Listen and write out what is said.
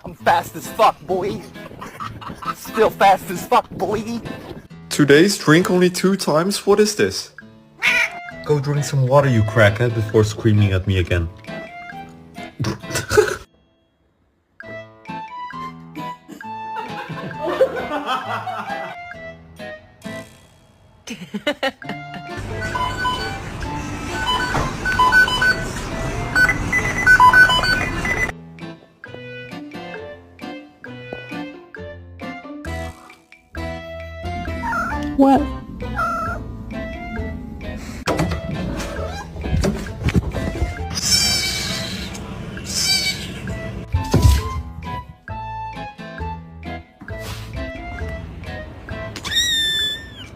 I'm fast as fuck, boy. Still fast as fuck, boy. Today's drink only 2 times? What is this? Go drink some water, you crackhead, before screaming at me again. What?